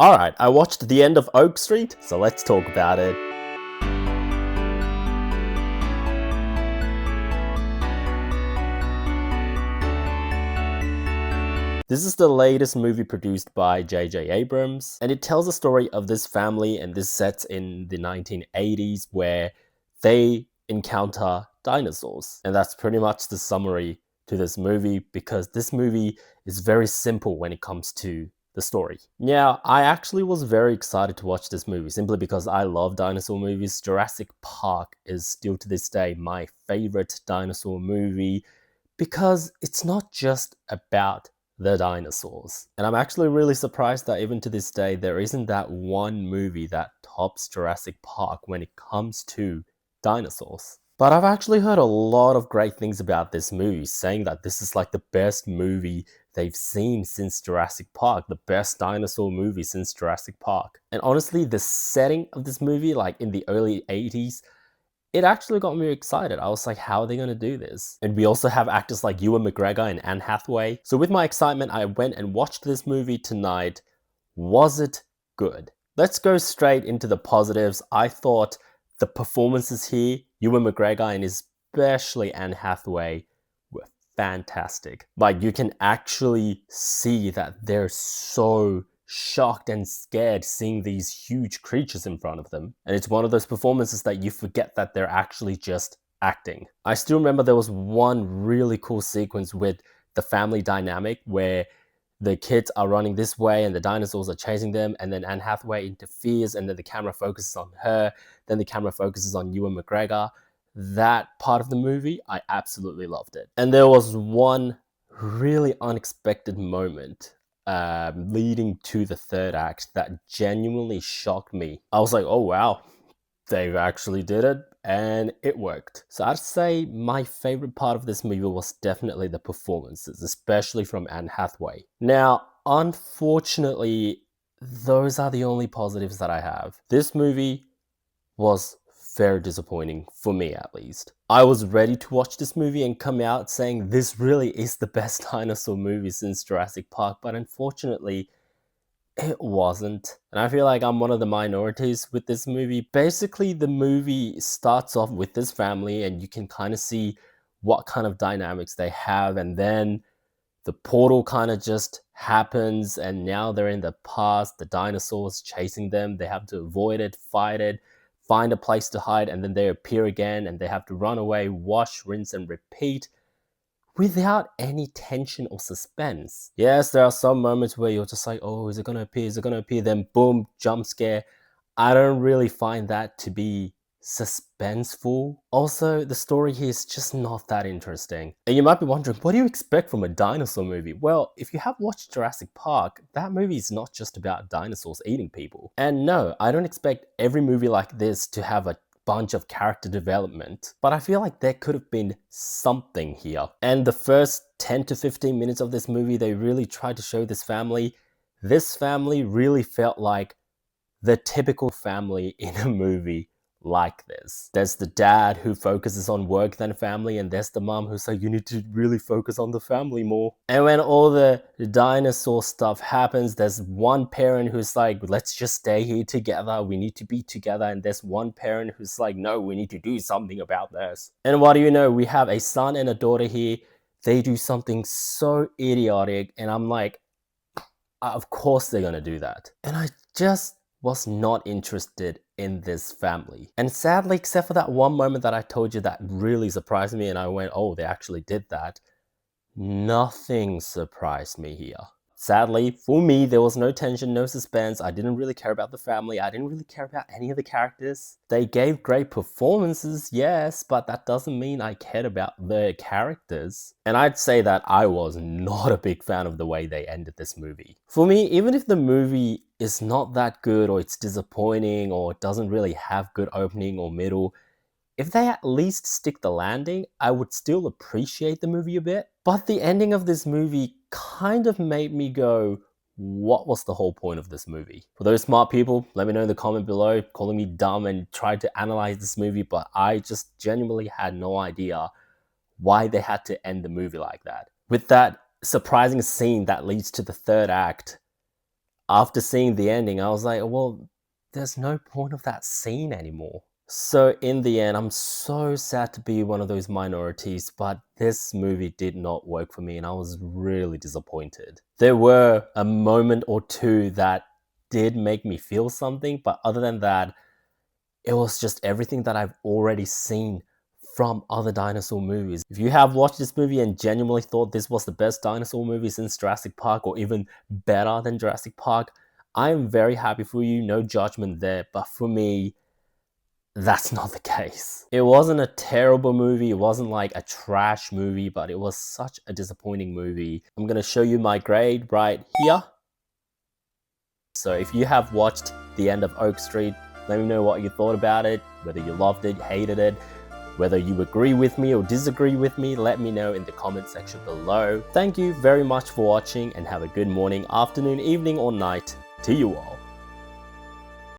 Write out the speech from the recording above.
Alright, I watched the end of Oak Street, so let's talk about it. This is the latest movie produced by J.J. Abrams, and it tells the story of this family, and this sets in the 1980s where they encounter dinosaurs. And that's pretty much the summary to this movie, because this movie is very simple when it comes to the story. Now, I actually was very excited to watch this movie simply because I love dinosaur movies. Jurassic Park is still to this day my favorite dinosaur movie because it's not just about the dinosaurs. And I'm actually really surprised that even to this day, there isn't that one movie that tops Jurassic Park when it comes to dinosaurs. But I've actually heard a lot of great things about this movie, saying that this is like the best movie they've seen since Jurassic Park, the best dinosaur movie since Jurassic Park. And honestly, the setting of this movie, like in the early 80s, it actually got me excited. I was like, how are they going to do this? And we also have actors like Ewan McGregor and Anne Hathaway. So with my excitement, I went and watched this movie tonight. Was it good? Let's go straight into the positives. I thought the performances here, Ewan McGregor and especially Anne Hathaway, were fantastic. Like, you can actually see that they're so shocked and scared seeing these huge creatures in front of them. And it's one of those performances that you forget that they're actually just acting. I still remember there was one really cool sequence with the family dynamic where the kids are running this way and the dinosaurs are chasing them, and then Anne Hathaway interferes, and then the camera focuses on her, then the camera focuses on Ewan McGregor. That part of the movie, I absolutely loved it. And there was one really unexpected moment leading to the third act that genuinely shocked me. I was like, oh wow, they've actually did it, and it worked. So I'd say my favorite part of this movie was definitely the performances, especially from Anne Hathaway. Now, unfortunately, those are the only positives that I have. This movie was very disappointing, for me at least. I was ready to watch this movie and come out saying this really is the best dinosaur movie since Jurassic Park, but unfortunately, it wasn't. And I feel like I'm one of the minorities with this movie. Basically, the movie starts off with this family, and you can kind of see what kind of dynamics they have, and then the portal kind of just happens, and now they're in the past, the dinosaurs chasing them, they have to avoid it, fight it, find a place to hide, and then they appear again, and they have to run away, wash, rinse, and repeat without any tension or suspense. Yes, there are some moments where you're just like, oh, is it gonna appear? Is it gonna appear? Then boom, jump scare. I don't really find that to be suspenseful. Also, the story here is just not that interesting. And you might be wondering, what do you expect from a dinosaur movie? Well, if you have watched Jurassic Park, that movie is not just about dinosaurs eating people. And no, I don't expect every movie like this to have a bunch of character development, but I feel like there could have been something here. And the first 10 to 15 minutes of this movie, they really tried to show this family. This family really felt like the typical family in a movie like this. There's the dad who focuses on work than family, and there's the mom who's like, you need to really focus on the family more. And when all the dinosaur stuff happens, there's one parent who's like, let's just stay here together, we need to be together. And there's one parent who's like, no, we need to do something about this. And what do you know, we have a son and a daughter here. They do something so idiotic, and I'm like, of course they're gonna do that. And I just was not interested in this family. And sadly, except for that one moment that I told you that really surprised me and I went, oh, they actually did that, nothing surprised me here. Sadly, for me, there was no tension, no suspense. I didn't really care about the family. I didn't really care about any of the characters. They gave great performances, yes, but that doesn't mean I cared about the characters. And I'd say that I was not a big fan of the way they ended this movie. For me, even if the movie is not that good, or it's disappointing, or it doesn't really have good opening or middle, if they at least stick the landing, I would still appreciate the movie a bit. But the ending of this movie kind of made me go, what was the whole point of this movie? For those smart people, let me know in the comment below, calling me dumb and tried to analyze this movie, but I just genuinely had no idea why they had to end the movie like that. With that surprising scene that leads to the third act, after seeing the ending, I was like, well, there's no point of that scene anymore. So in the end, I'm so sad to be one of those minorities, but this movie did not work for me and I was really disappointed. There were a moment or two that did make me feel something, but other than that, it was just everything that I've already seen from other dinosaur movies. If you have watched this movie and genuinely thought this was the best dinosaur movie since Jurassic Park or even better than Jurassic Park, I am very happy for you, no judgment there, but for me, that's not the case. It wasn't a terrible movie, it wasn't like a trash movie, but it was such a disappointing movie. I'm gonna show you my grade right here. So if you have watched the end of Oak Street, let me know what you thought about it, whether you loved it, hated it, whether you agree with me or disagree with me, let me know in the comment section below. Thank you very much for watching and have a good morning, afternoon, evening or night to you all.